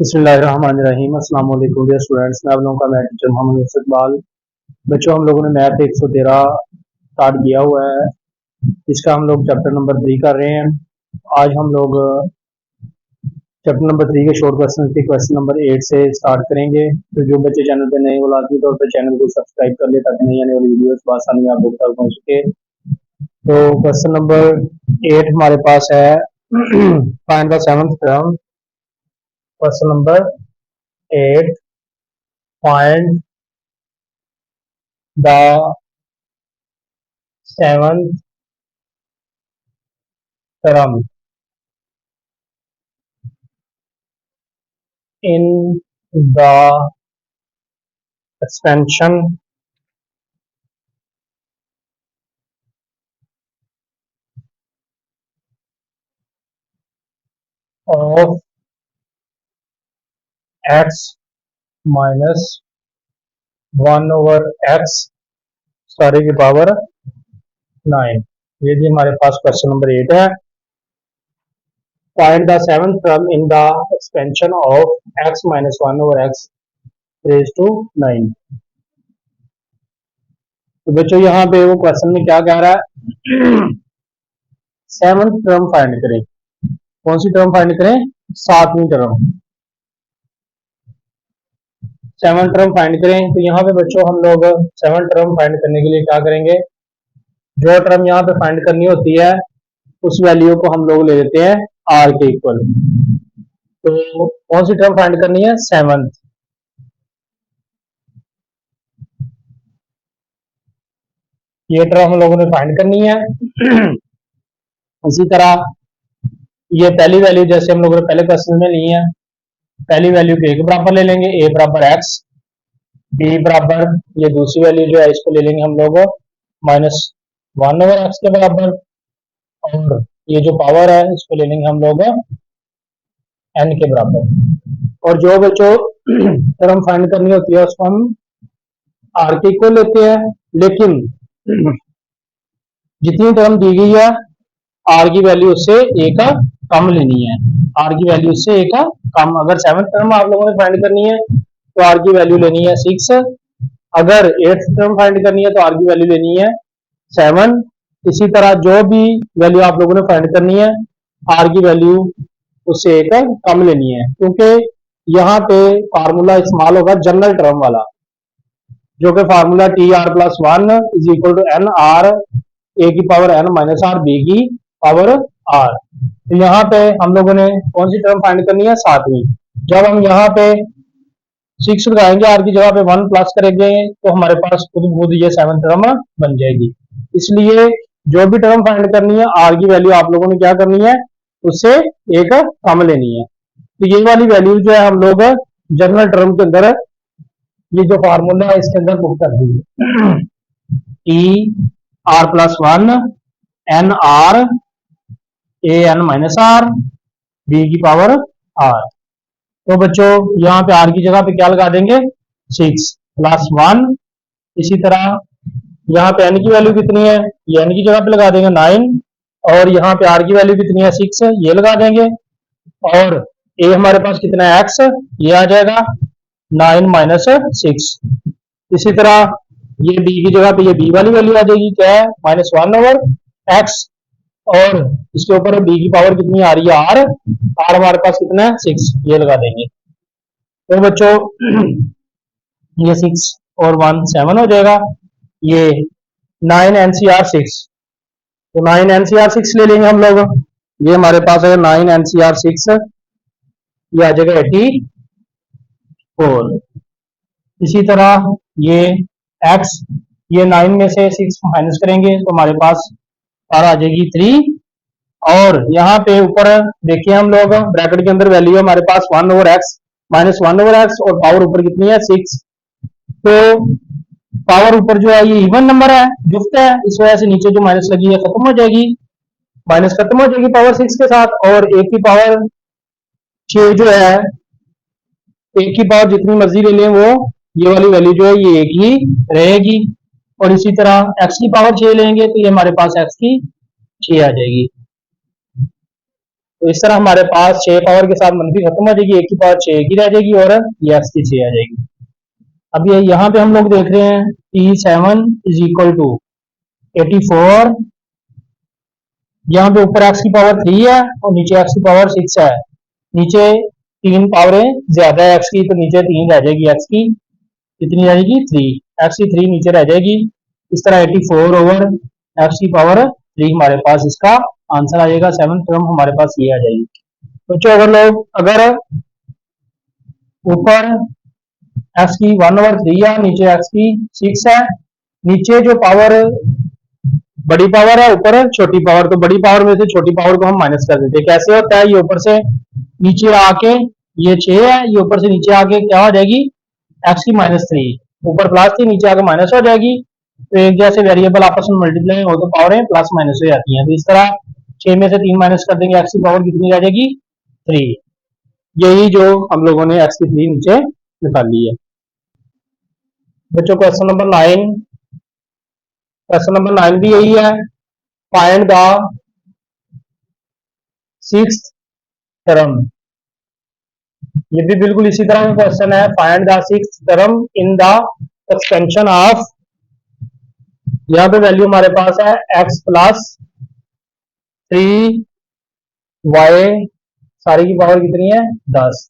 बिस्मिल्लाहिर्रहमानिर्रहीम। अस्सलाम वालेकुम डियर स्टूडेंट्स, मैं आप लोगों का मैथ टीचर मोहम्मद इकबाल। बच्चों, हम लोगों ने मैथ 113 स्टार्ट किया हुआ है। इसका हम लोग चैप्टर नंबर 3 कर रहे हैं। आज हम लोग चैप्टर नंबर 3 के शॉर्ट क्वेश्चन के क्वेश्चन नंबर 8 से स्टार्ट करेंगे। तो जो बच्चे चैनल पे नए, वो लाजमी तौर पर चैनल को सब्सक्राइब कर ले ताकि नई आने वाली वीडियोस आसानी आप लोग तक पहुंच सके। तो क्वेश्चन नंबर 8 हमारे पास है find the seventh term. Question number 8, find the seventh term in the expansion of x minus 1 over x सारे की पावर 9। ये जी हमारे पास क्वेश्चन नंबर 8 है। Find the seventh term in the expansion of x minus 1 over x raise to 9। तो बच्चों, यहाँ पे वो क्वेश्चन में क्या कह रहा है, सेवंथ टर्म फाइंड करें। कौन सी टर्म फाइंड करें? 7वीं टर्म, 7 टर्म फाइंड करें। तो यहाँ पे बच्चों हम लोग 7 टर्म फाइंड करने के लिए क्या करेंगे, जो टर्म यहाँ पे फाइंड करनी होती है उस वैल्यू को हम लोग ले लेते हैं r के इक्वल। तो कौन सी टर्म फाइंड करनी है? 7th। ये टर्म हम लोगों ने फाइंड करनी है। इसी तरह ये पहली वैल्यू जैसे हम लोगों ने पहले क्वेश्चन में ली है, पहली वैल्यू को a के बराबर ले लेंगे, a बराबर x, b बराबर ये दूसरी वैल्यू जो है इसको ले लेंगे हम लोग -1 ओवर x के बराबर, और ये जो पावर है इसको ले लेंगे हम लोग n के बराबर। और जो बच्चों टर्म फाइंड करनी होती है उसको हम r के इक्वल लेते हैं, लेकिन जितनी टर्म दी गई है r की वैल्यू उससे a का कम लेनी है। r की वैल्यू उससे a का कम। अगर 7th टर्म आप लोगों ने फाइंड करनी है तो r की वैल्यू लेनी है 6। अगर 8th टर्म फाइंड करनी है तो r की वैल्यू लेनी है 7। इसी तरह जो भी वैल्यू आप लोगों ने फाइंड करनी है r की वैल्यू उससे एक कम लेनी है, क्योंकि यहाँ पे फार्मूला इस्तेमाल होगा जनरल टर्म वाला, जो कि formula TR+1 is equal to N R A की power n minus R B की पावर r। तो यहाँ पे हम लोगों ने कौन सी टर्म फाइंड करनी है? 7वीं। जब हम यहाँ पे 6 लगाएंगे, r की जगह पे 1 प्लस करेंगे तो हमारे पास खुद ये 7th टर्म बन जाएगी। इसलिए जो भी टर्म फाइंड करनी है r की वैल्यू आप लोगों ने क्या करनी है? उससे एक कम लेनी है। तो ये वाली वैल्यू जो है हम लोग जनरल टर्म के अंदर, ये जो फार्मूला है इसके अंदर बुक कर देंगे, TR+1 N R A N minus R B की पावर r। तो बच्चों यहाँ पे r की जगह पे क्या लगा देंगे? 6+1। इसी तरह यहाँ पे n की वैल्यू कितनी है? ये n की जगह पे लगा देंगे 9, और यहाँ पे r की वैल्यू कितनी है? 6, ये लगा देंगे। और a हमारे पास कितना है? x, ये आ जाएगा 9 माइनस 6। इसी तरह ये b की जगह पे ये b वाली वैल्यू आ जाएगी, क्या है? -1 ओवर x, और इसके ऊपर b की पावर कितनी आ रही है? r हमारे पास कितना है? 6, ये लगा देंगे। तो बच्चों ये 6 और 1 7 हो जाएगा। ये 9 NCR 6, तो 9 NCR 6 ले लेंगे हम लोग। ये हमारे पास है 9 NCR 6, ये आ जाएगा 84। इसी तरह ये x, ये 9 में से 6 माइनस करेंगे तो हमारे पास पावर आ जाएगी 3। और यहाँ पे ऊपर देखिए हम लोग ब्रैकेट के अंदर वैल्यू है हमारे पास 1 ओवर x -1 ओवर x, और पावर ऊपर कितनी है? 6। तो पावर ऊपर जो है ये इवन नंबर है, जुफ्त है, इस वजह से नीचे जो माइनस लगी है खत्म हो जाएगी, माइनस खत्म हो जाएगी पावर 6 के साथ। और एक की पावर 6 जो है, एक की पावर जितनी मर्जी ले लें वो ये वाली वैल्यू जो है ये एक ही रहेगी। और इसी तरह x की पावर 6 लेंगे तो ये हमारे पास x की 6 आ जाएगी। तो इस तरह हमारे पास 6 पावर के साथ मनफी खत्म हो जाएगी, 1 की पावर 6 की रह जाएगी और ये x की 6 आ जाएगी। अब ये यहाँ पे हम लोग देख रहे हैं T7 इज इक्वल टू 84, यहाँ पे ऊपर x की पावर 3 है और नीचे x की पावर 6 है। नीचे 3 पावरें ज्यादा है x की, तो नीचे 3 रह जाएगी, x की कितनी रह जाएगी 3, x की 3 नीचे रह जाएगी। इस तरह 84 ओवर x की पावर 3 हमारे पास इसका आंसर आ जाएगा, 7th टर्म हमारे पास ये आ जाएगी। बच्चों अगर ऊपर x की 1/3 है, नीचे x की 6 है, नीचे जो पावर बड़ी पावर है, ऊपर छोटी पावर, तो बड़ी पावर में से छोटी पावर को हम माइनस कर देते हैं। कैसे होता है, ये ऊपर से नीचे आके ये 6 है, ये ऊपर से नीचे आके क्या हो जाएगी x की -3, ऊपर प्लस थी नीचे आके माइनस हो जाएगी। तो एक जैसे वेरिएबल आपस में मल्टीप्लाई हो तो पावरें प्लस माइनस हो जाती हैं। तो इस तरह 6 में से 3 माइनस कर देंगे, x की पावर कितनी रह जाएगी 3। यही जो हम लोगों ने x की 3 नीचे निकाली है। बच्चों क्वेश्चन नंबर 9, क्वेश्चन नंबर 9 भी यही है, फाइंड द 6th टर्म। ये भी बिल्कुल इसी तरह का क्वेश्चन है, find the 6th term in the expansion of, यहाँ पे वैल्यू हमारे पास है x प्लस 3y, सारी की पावर कितनी है 10।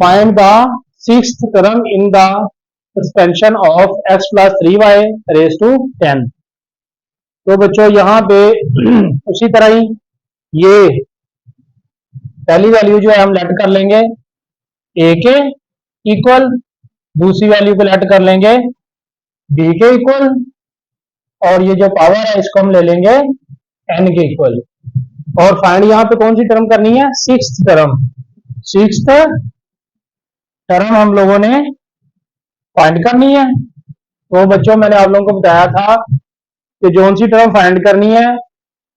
Find the 6th term in the expansion of x plus 3y raise to 10। तो बच्चों यहाँ पे उसी तरह ही ये पहली वैल्यू जो है हम लेट कर लेंगे a के इक्वल, दूसरी वैल्यू को लेट कर लेंगे b के इक्वल, और ये जो पावर है इसको हम ले लेंगे n के इक्वल। और फाइंड यहाँ पे कौन सी टर्म करनी है 6th टर्म। 6th टर्म हम लोगों ने फाइंड करनी है। तो बच्चों मैंने आप लोगों को बताया था कि जो सी टर्म फाइंड करनी है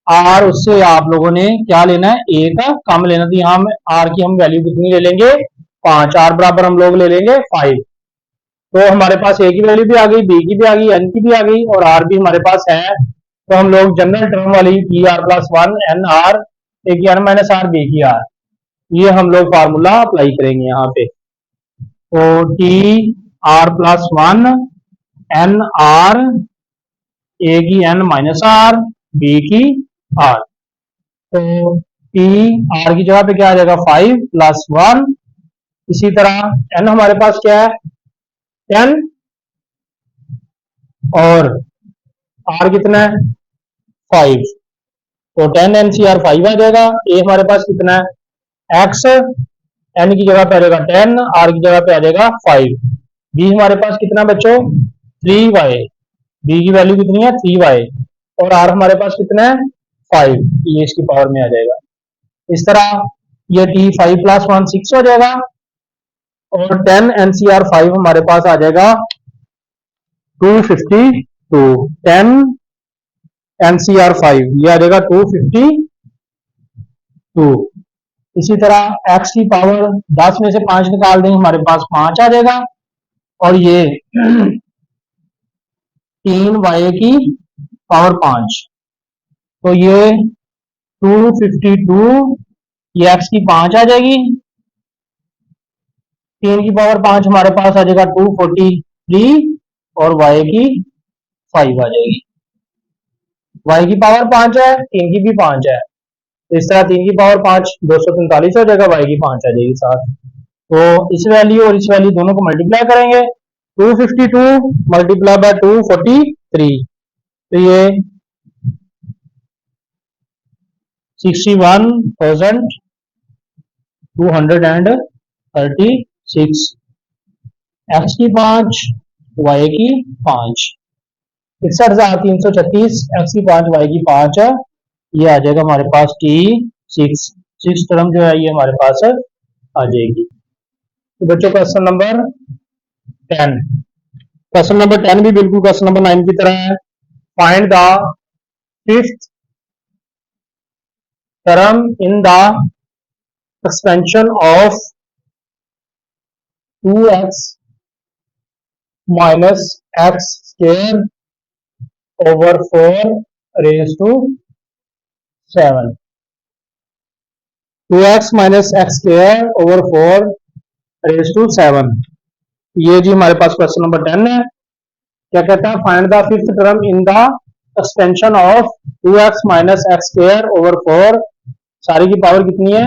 r, उससे आप लोगों ने क्या लेना है a का कम लेना। तो यहाँ r की हम वैल्यू कितनी ले लेंगे 5, r बराबर हम लोग ले लेंगे 5। तो हमारे पास a की वैल्यू भी आ गई, b की भी आ गई, n की भी आ गई और r भी हमारे पास है। तो हम लोग जनरल टर्म वाली P R plus 1 N R, A की n माइनस आर, बी की r, ये हम लोग फार्मूला अप्लाई करेंगे यहाँ पे। तो T R plus 1 N R, A की n माइनस आर, बी की r। तो टी आर की जगह पे क्या आ जाएगा 5 प्लस 1। इसी तरह n हमारे पास क्या है 10 और r कितना है 5, तो 10 NCR 5 आ जाएगा। a हमारे पास कितना है x, n की जगह पे आ जाएगा 10, r की जगह पे आ जाएगा 5। b हमारे पास कितना बच्चों 3y, b की वैल्यू कितनी है 3y, और r हमारे पास कितना है 5, ये इसकी पावर में आ जाएगा। इस तरह ये t 5 प्लस 1 6 हो जाएगा और 10 NCR 5 हमारे पास आ जाएगा 252। 10 NCR 5 ये आ जाएगा 252। इसी तरह x की पावर 10 में से 5 निकाल देंगे, हमारे पास 5 आ जाएगा। और ये 3y की पावर 5, तो ये 252, ये x की 5 आ जाएगी। 3 की पावर 5 हमारे पास आ जाएगा 243 और y की 5 आ जाएगी। y की पावर 5 है, 3 की भी 5 है, तो इस तरह 3 की पावर 5 243 हो जाएगा, y की 5 आ जाएगी 7। तो इस वैल्यू और इस वैल्यू दोनों को मल्टीप्लाई करेंगे, 252 मल्टीप्लाई बाय 243, तो ये 61,236। x की 5, y की 5, 61,336, x की 5, y की 5, ये आ जाएगा हमारे पास T6 टर्म जो है ये हमारे पास आ जाएगी। तो बच्चों क्वेश्चन नंबर 10, क्वेश्चन नंबर 10 भी बिल्कुल क्वेश्चन नंबर 9 की तरह है, find the 5th term in the expansion of 2x minus x square over 4 raised to 7। 2x minus x square over 4 raise to 7। ये जी हमारे पास क्वेश्चन नंबर 10 है। क्या कहता है, find the fifth term in the extension of 2x minus x square over 4, सारी की power कितनी है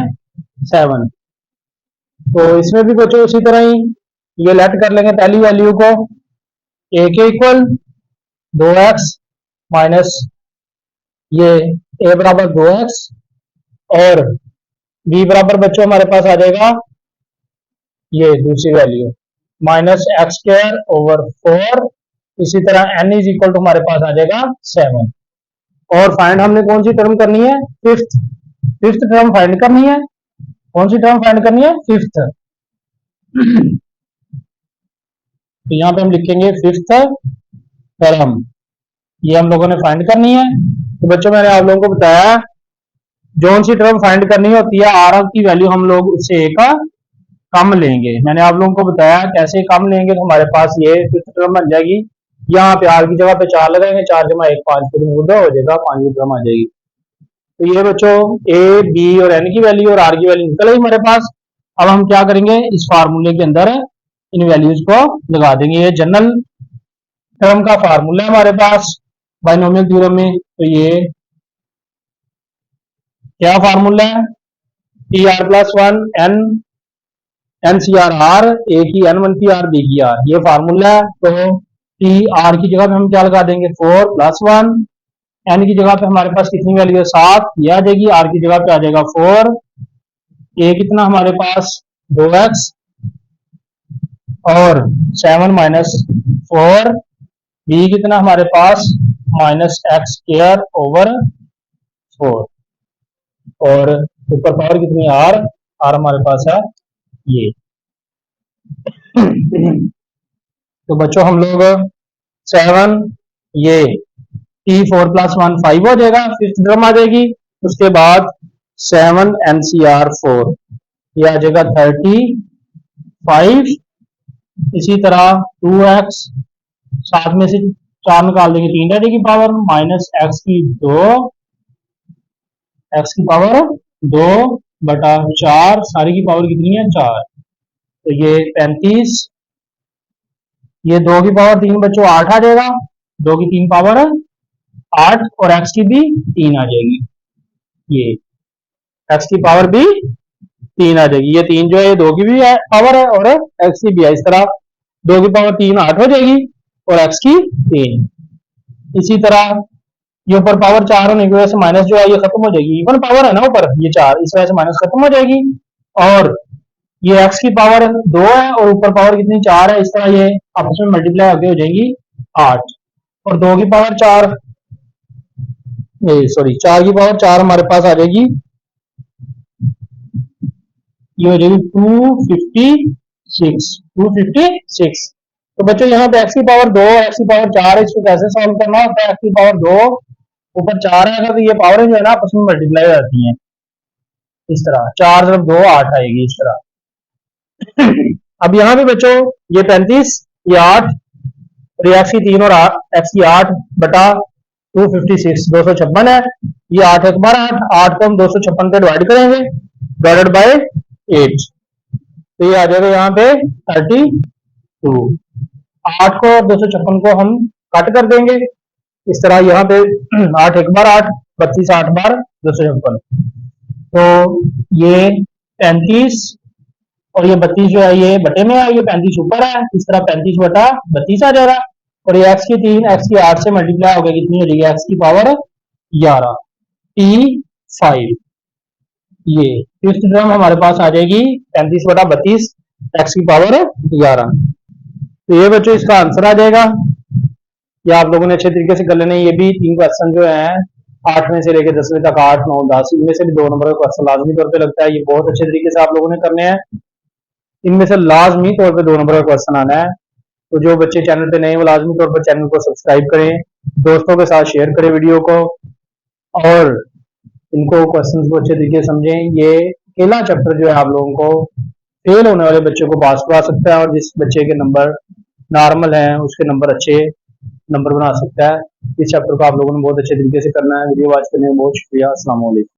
7। तो इसमें भी बच्चों उसी तरह ही ये लेट कर लेंगे पहली वैल्यू को, a के इक्वल 2x माइनस ये a बराबर 2x और b बराबर बच्चों हमारे पास आ जाएगा ये दूसरी value minus x square over 4। इसी तरह n इज इक्वल टू हमारे पास आ जाएगा 7। और फाइंड हमने कौन सी टर्म करनी है, फिफ्थ टर्म फाइंड करनी है। कौन सी टर्म फाइंड करनी है, फिफ्थ। तो यहाँ पे हम लिखेंगे फिफ्थ टर्म, ये हम लोगों ने फाइंड करनी है। तो बच्चों मैंने आप लोगों को बताया जो सी टर्म फाइंड करनी होती है आर की वैल्यू हम लोग उससे ए का कम लेंगे। मैंने आप लोगों को बताया कैसे कम लेंगे। तो हमारे पास ये फिफ्थ टर्म बन जाएगी, यहाँ पे आर की जगह पे 4 लगाएंगे, 4 जमा 1 5 फिर मुद्दा हो जाएगा, 5 की टर्म आ जाएगी। तो ये बच्चों ए बी और एन की वैल्यू और आर की वैल्यू निकल आई हमारे पास। अब हम क्या करेंगे, इस फार्मूले के अंदर इन वैल्यूज को लगा देंगे। ये जनरल टर्म का फार्मूला है हमारे पास बाइनोमियल थ्योरम में। तो ये क्या फार्मूला है, T R plus 1 N C R R, A की एन 1 की आर बी की आर, ये फार्मूला है। तो टी आर की जगह पे हम क्या लगा देंगे 4 प्लस 1, एन की जगह पे हमारे पास कितनी वैल्यू है 7, ये आ जाएगी। आर की जगह पे आ जाएगा 4, ए कितना हमारे पास 2x और 7 माइनस 4, बी कितना हमारे पास माइनस एक्स स्क्वायर ओवर 4 और ऊपर पावर कितनी आर, आर हमारे पास है ये। तो बच्चों हम लोग 7 ये टी 4 प्लस 1 5 हो जाएगा, फिफ्थ टर्म आ जाएगी। उसके बाद 7 NCR 4 ये आ जाएगा 35। इसी तरह 2x 7 में से 4 निकाल देंगे 3 रह जाएगी पावर माइनस एक्स की 2 बटा 4, सारी की पावर कितनी है 4। तो ये 35, ये 2 की पावर 3 बच्चों 8 आ जाएगा, 2 की 3 पावर 8 और x की भी 3 आ जाएगी। ये x की पावर भी 3 आ जाएगी। ये 3 जो है 2 की भी पावर है और x की भी है। इस तरह 2 की पावर 3 8 हो जाएगी और x की 3। इसी तरह ये ऊपर पावर 4 होने की वजह से माइनस जो है ये खत्म हो जाएगी, इवन पावर है ना ऊपर ये 4, इस वजह से माइनस खत्म हो जाएगी। और ये x की पावर 2 है और ऊपर पावर कितनी 4 है, इस तरह ये आपस में मल्टीप्लाई आगे हो जाएगी 8 और 2 की पावर 4 सॉरी 4 की पावर 4 हमारे पास आ जाएगी, ये हो जाएगी 256। तो बच्चों यहाँ पे x की पावर 2 x की पावर 4 है, इसको कैसे सॉल्व करना होता है, x की पावर 2 ऊपर 4 है तो ये पावर जो है ना आपस में मल्टीप्लाई हो जाती हैं। इस तरह 4 जब 2 8 आएगी इस तरह। अब यहाँ पे बच्चों ये 35 ये 8 और ये x की 3 और x की 8 बटा 256 256 है। ये 8 एक बार 8 को हम 256 पे डिवाइड करेंगे डिवाइडेड बाय 8, तो ये आ जाएगा यहाँ पे 32। 8 को 256 को हम कट कर देंगे इस तरह, यहाँ पे 8 एक बार 8 32 8 बार 256, तो ये 35 और ये 32 जो है ये बटे में है, ये 35 ऊपर है, इस तरह 35 बटा 32 आ जाएगा। और ये x की 3 x की 8 से मल्टीप्लाई हो गया, कितनी हो जाएगी x की पावर 11 T5। ये फिफ्थ टर्म हमारे पास आ जाएगी 35 बटा 32 x की पावर 11। तो ये बच्चों इसका आंसर आ जाएगा। ये आप लोगों ने अच्छे तरीके से कर लेने। ये भी 3 क्वेश्चन जो है 8वें से लेकर 10वें तक 8 9 10 इनमें से भी 2 नंबर का क्वेश्चन लाजमी तौर पे लगता है। ये बहुत अच्छे तरीके से आप लोगों ने करने हैं, इनमें से लाजमी तौर पे 2 नंबर का क्वेश्चन आना है। तो जो बच्चे चैनल पे नए वो लाजमी तौर पर चैनल को सब्सक्राइब करें, दोस्तों के साथ शेयर करें वीडियो को और इनको क्वेश्चन को अच्छे तरीके से समझें। ये अकेला चैप्टर जो है आप लोगों को फेल होने वाले बच्चों को पास करवा सकता है और जिस बच्चे के नंबर नॉर्मल हैं उसके नंबर अच्छे नंबर बना सकता है। इस चैप्टर को आप लोगों ने बहुत अच्छे तरीके से करना है। वीडियो वॉच करने में बहुत शुक्रिया। अस्सलाम वालेकुम।